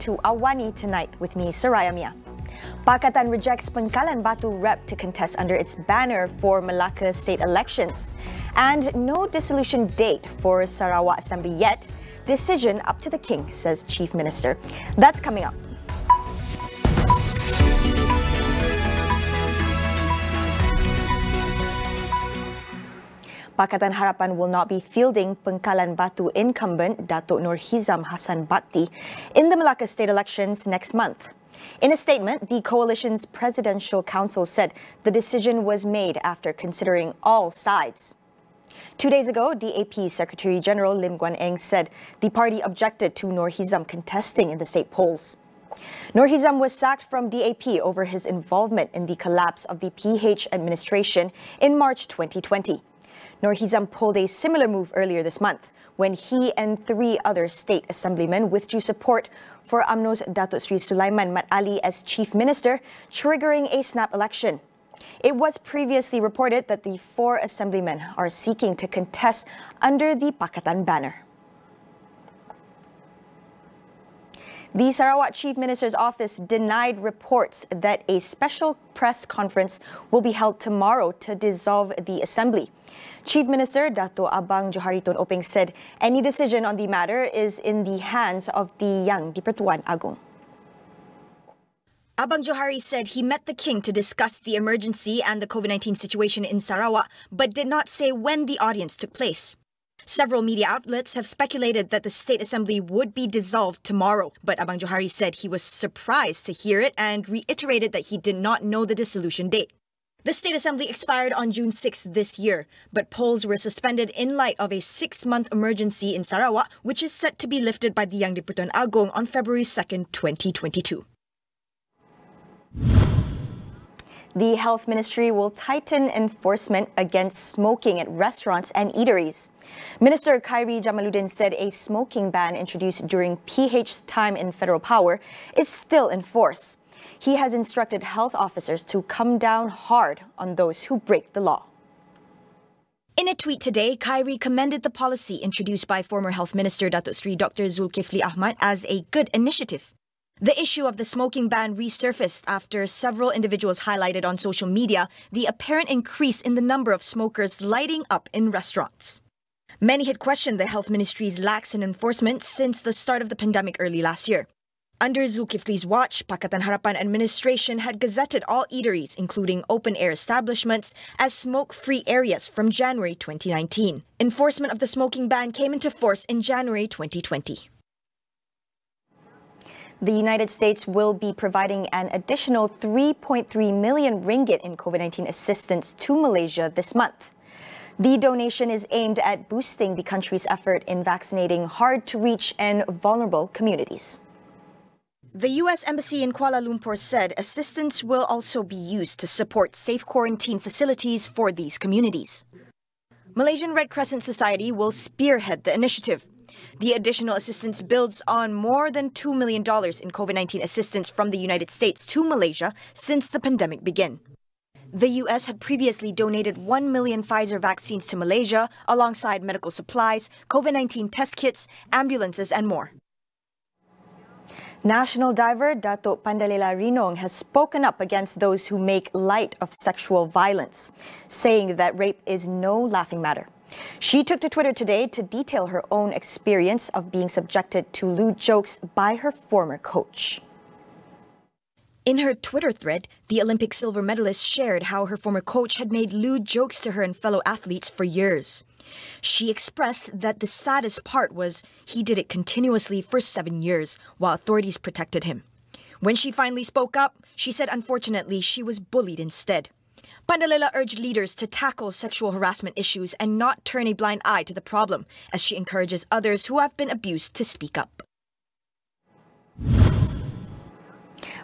to AWANI tonight with me, Saraya Mia. Pakatan rejects Pengkalan Batu rep to contest under its banner for Melaka state elections. And no dissolution date for Sarawak Assembly yet. Decision up to the king, says Chief Minister. That's coming up. Pakatan Harapan will not be fielding Pengkalan Batu incumbent Datuk Nur Hizam Hassan Bakti in the Melaka state elections next month. In a statement, the coalition's presidential council said the decision was made after considering all sides. 2 days ago, DAP Secretary General Lim Guan Eng said the party objected to Nur Hizam contesting in the state polls. Nur Hizam was sacked from DAP over his involvement in the collapse of the PH administration in March 2020. Nur Hizam pulled a similar move earlier this month when he and 3 other state assemblymen withdrew support for UMNO's Datuk Sri Sulaiman Mat Ali as Chief Minister, triggering a snap election. It was previously reported that the 4 assemblymen are seeking to contest under the Pakatan banner. The Sarawak Chief Minister's office denied reports that a special press conference will be held tomorrow to dissolve the assembly. Chief Minister Dato' Abang Johari Tun Openg said any decision on the matter is in the hands of the Yang di-Pertuan Agong. Abang Johari said he met the king to discuss the emergency and the COVID-19 situation in Sarawak, but did not say when the audience took place. Several media outlets have speculated that the State Assembly would be dissolved tomorrow, but Abang Johari said he was surprised to hear it and reiterated that he did not know the dissolution date. The State Assembly expired on June 6 this year, but polls were suspended in light of a 6-month emergency in Sarawak, which is set to be lifted by the Yang di-Pertuan Agong on February 2, 2022. The Health Ministry will tighten enforcement against smoking at restaurants and eateries. Minister Khairi Jamaluddin said a smoking ban introduced during PH's time in federal power is still in force. He has instructed health officers to come down hard on those who break the law. In a tweet today, Khairi commended the policy introduced by former Health Minister Datuk Sri Dr. Zulkifli Ahmad as a good initiative. The issue of the smoking ban resurfaced after several individuals highlighted on social media the apparent increase in the number of smokers lighting up in restaurants. Many had questioned the Health Ministry's lax in enforcement since the start of the pandemic early last year. Under Zulkifli's watch, Pakatan Harapan administration had gazetted all eateries, including open-air establishments, as smoke-free areas from January 2019. Enforcement of the smoking ban came into force in January 2020. The United States will be providing an additional 3.3 million ringgit in COVID-19 assistance to Malaysia this month. The donation is aimed at boosting the country's effort in vaccinating hard-to-reach and vulnerable communities. The U.S. Embassy in Kuala Lumpur said assistance will also be used to support safe quarantine facilities for these communities. Malaysian Red Crescent Society will spearhead the initiative. The additional assistance builds on more than $2 million in COVID-19 assistance from the United States to Malaysia since the pandemic began. The U.S. had previously donated 1 million Pfizer vaccines to Malaysia alongside medical supplies, COVID-19 test kits, ambulances and more. National diver Datuk Pandalela Rinong has spoken up against those who make light of sexual violence, saying that rape is no laughing matter. She took to Twitter today to detail her own experience of being subjected to lewd jokes by her former coach. In her Twitter thread, the Olympic silver medalist shared how her former coach had made lewd jokes to her and fellow athletes for years. She expressed that the saddest part was he did it continuously for 7 years while authorities protected him. When she finally spoke up, she said unfortunately she was bullied instead. Pandalela urged leaders to tackle sexual harassment issues and not turn a blind eye to the problem, as she encourages others who have been abused to speak up.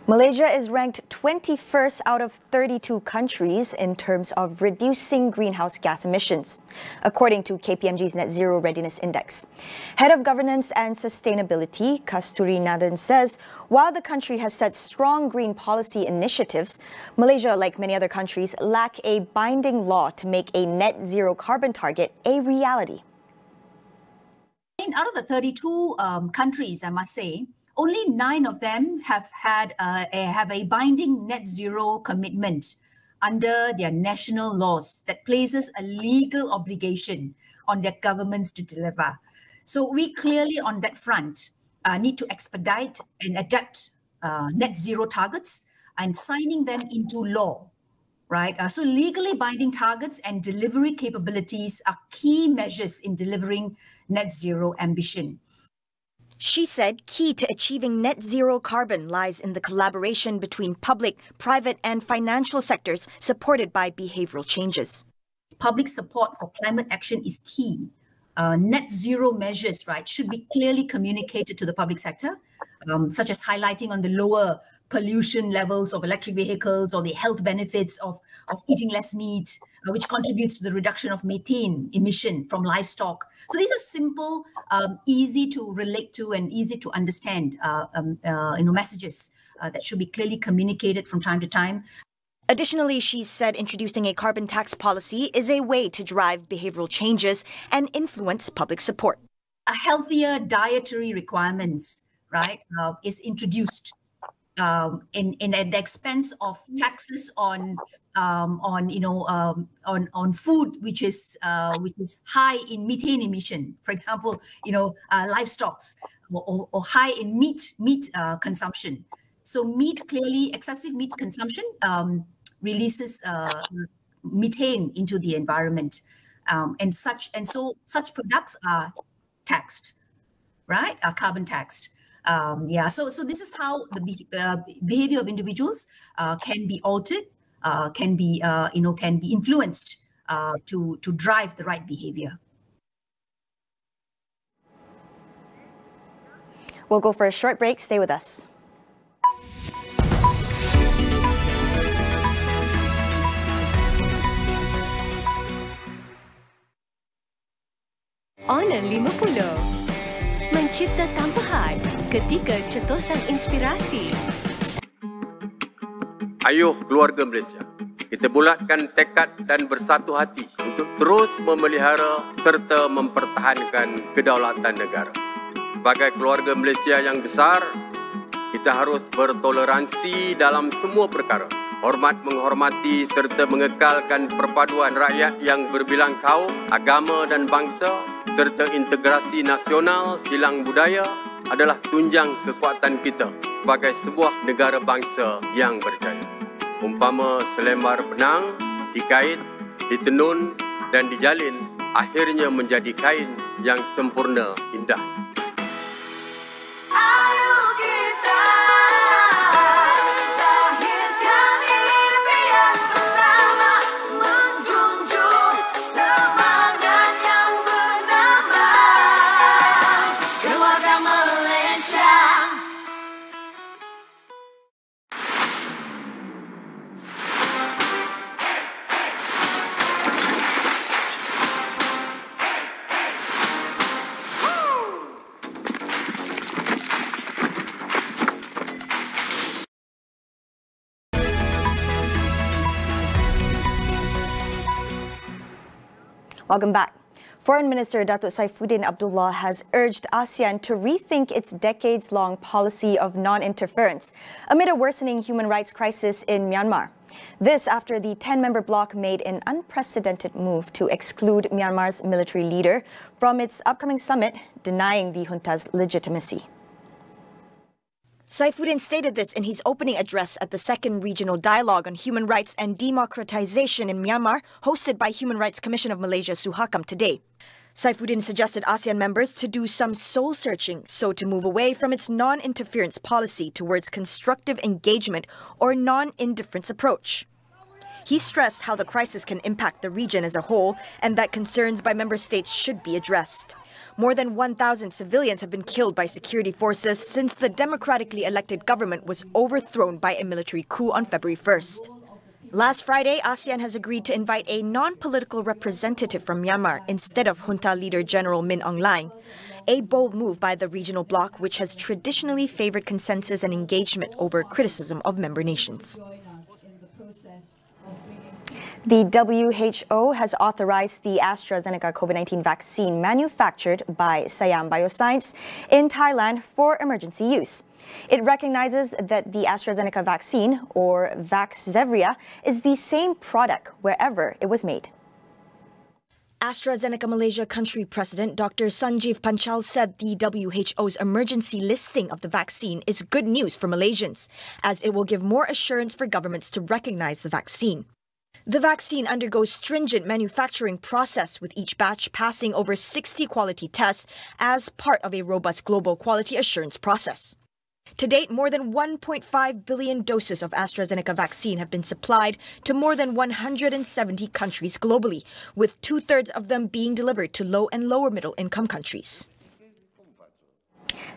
Malaysia is ranked 21st out of 32 countries in terms of reducing greenhouse gas emissions, according to KPMG's Net Zero Readiness Index. Head of Governance and Sustainability, Kasturi Nathan, says while the country has set strong green policy initiatives, Malaysia, like many other countries, lack a binding law to make a net zero carbon target a reality. Out of the 32 countries, I must say, only 9 of them have a binding net zero commitment under their national laws that places a legal obligation on their governments to deliver. So we clearly on that front need to expedite and adapt net zero targets and signing them into law, right? So legally binding targets and delivery capabilities are key measures in delivering net zero ambition. She said key to achieving net zero carbon lies in the collaboration between public, private and financial sectors supported by behavioral changes. Public support for climate action is key. Net zero measures, right, should be clearly communicated to the public sector, such as highlighting on the lower pollution levels of electric vehicles or the health benefits of eating less meat, which contributes to the reduction of methane emission from livestock. So these are simple, easy to relate to and easy to understand messages that should be clearly communicated from time to time. Additionally, she said introducing a carbon tax policy is a way to drive behavioral changes and influence public support. A healthier dietary requirements, right, is introduced at the expense of taxes on food which is high in methane emission. For example, livestock or high in meat consumption. So excessive meat consumption releases methane into the environment, and so such products are taxed, right? Are carbon taxed. So this is how the behavior of individuals can be altered, can be influenced to drive the right behavior. We'll go for a short break. Stay with us. Honor 50. Mencipta tambahan ketika cetusan inspirasi. Ayuh keluarga Malaysia, kita bulatkan tekad dan bersatu hati untuk terus memelihara serta mempertahankan kedaulatan negara. Sebagai keluarga Malaysia yang besar, kita harus bertoleransi dalam semua perkara. Hormat menghormati serta mengekalkan perpaduan rakyat yang berbilang kaum, agama dan bangsa serta integrasi nasional silang budaya adalah tunjang kekuatan kita sebagai sebuah negara bangsa yang berjaya. Umpama selembar benang dikait, ditenun dan dijalin, akhirnya menjadi kain yang sempurna indah. Welcome back. Foreign Minister Datuk Saifuddin Abdullah has urged ASEAN to rethink its decades-long policy of non-interference amid a worsening human rights crisis in Myanmar. This after the 10-member bloc made an unprecedented move to exclude Myanmar's military leader from its upcoming summit, denying the junta's legitimacy. Saifuddin stated this in his opening address at the second regional dialogue on human rights and democratization in Myanmar, hosted by Human Rights Commission of Malaysia, Suhakam, today. Saifuddin suggested ASEAN members to do some soul-searching, so to move away from its non-interference policy towards constructive engagement or non-indifference approach. He stressed how the crisis can impact the region as a whole and that concerns by member states should be addressed. More than 1,000 civilians have been killed by security forces since the democratically elected government was overthrown by a military coup on February 1st. Last Friday, ASEAN has agreed to invite a non-political representative from Myanmar instead of junta leader General Min Aung Hlaing, a bold move by the regional bloc which has traditionally favored consensus and engagement over criticism of member nations. The WHO has authorized the AstraZeneca COVID-19 vaccine manufactured by Siam Bioscience in Thailand for emergency use. It recognizes that the AstraZeneca vaccine, or Vaxzevria, is the same product wherever it was made. AstraZeneca Malaysia country president Dr. Sanjeev Panchal said the WHO's emergency listing of the vaccine is good news for Malaysians, as it will give more assurance for governments to recognize the vaccine. The vaccine undergoes stringent manufacturing process, with each batch passing over 60 quality tests as part of a robust global quality assurance process. To date, more than 1.5 billion doses of AstraZeneca vaccine have been supplied to more than 170 countries globally, with 2/3 of them being delivered to low and lower middle income countries.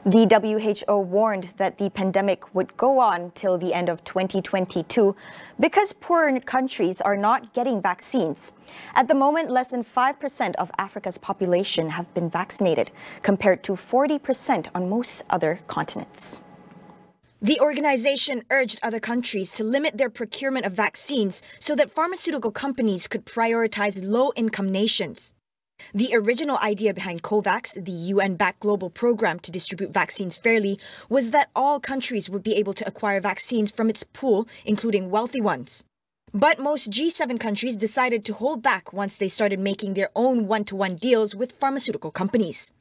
The WHO warned that the pandemic would go on till the end of 2022 because poorer countries are not getting vaccines. At the moment, less than 5% of Africa's population have been vaccinated, compared to 40% on most other continents. The organization urged other countries to limit their procurement of vaccines so that pharmaceutical companies could prioritize low-income nations. The original idea behind COVAX, the UN-backed global program to distribute vaccines fairly, was that all countries would be able to acquire vaccines from its pool, including wealthy ones. But most G7 countries decided to hold back once they started making their own one-to-one deals with pharmaceutical companies.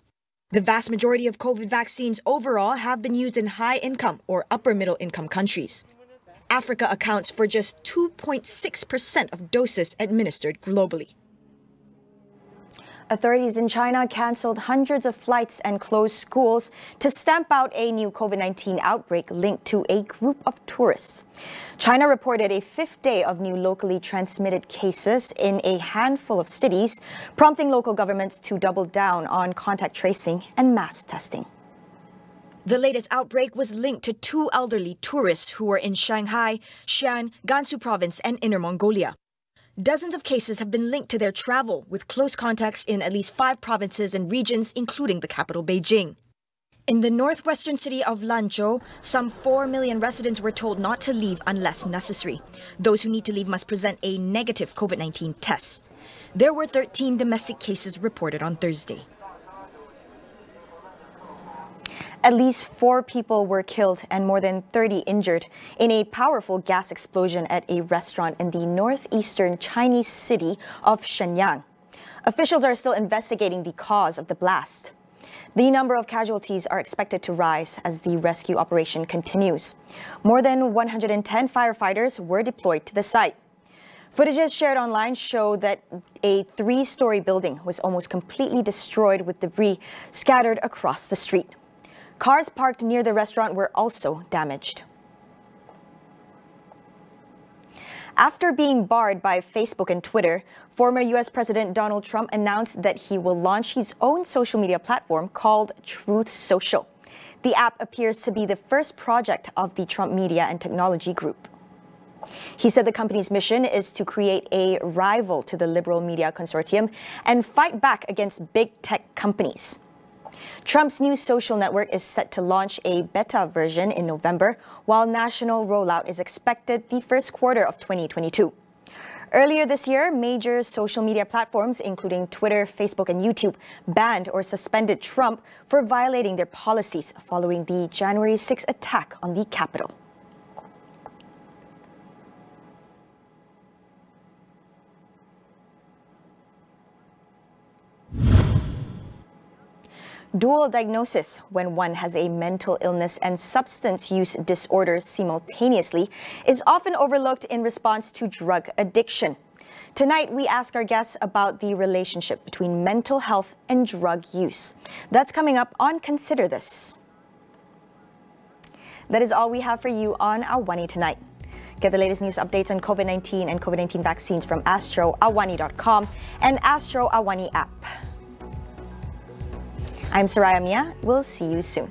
The vast majority of COVID vaccines overall have been used in high-income or upper-middle-income countries. Africa accounts for just 2.6% of doses administered globally. Authorities in China cancelled hundreds of flights and closed schools to stamp out a new COVID-19 outbreak linked to a group of tourists. China reported a fifth day of new locally transmitted cases in a handful of cities, prompting local governments to double down on contact tracing and mass testing. The latest outbreak was linked to 2 elderly tourists who were in Shanghai, Xi'an, Gansu province and Inner Mongolia. Dozens of cases have been linked to their travel, with close contacts in at least 5 provinces and regions, including the capital Beijing. In the northwestern city of Lanzhou, some 4 million residents were told not to leave unless necessary. Those who need to leave must present a negative COVID-19 test. There were 13 domestic cases reported on Thursday. At least 4 people were killed and more than 30 injured in a powerful gas explosion at a restaurant in the northeastern Chinese city of Shenyang. Officials are still investigating the cause of the blast. The number of casualties are expected to rise as the rescue operation continues. More than 110 firefighters were deployed to the site. Footages shared online show that a 3-story building was almost completely destroyed with debris scattered across the street. Cars parked near the restaurant were also damaged. After being barred by Facebook and Twitter, former U.S. President Donald Trump announced that he will launch his own social media platform called Truth Social. The app appears to be the first project of the Trump Media and Technology Group. He said the company's mission is to create a rival to the liberal media consortium and fight back against big tech companies. Trump's new social network is set to launch a beta version in November, while national rollout is expected the first quarter of 2022. Earlier this year, major social media platforms, including Twitter, Facebook, and YouTube, banned or suspended Trump for violating their policies following the January 6 attack on the Capitol. Dual diagnosis, when one has a mental illness and substance use disorder simultaneously, is often overlooked in response to drug addiction. Tonight, we ask our guests about the relationship between mental health and drug use. That's coming up on Consider This. That is all we have for you on AWANI tonight. Get the latest news updates on COVID-19 and COVID-19 vaccines from Astro, awani.com, and Astro AWANI app. I'm Saraya Mia. We'll see you soon.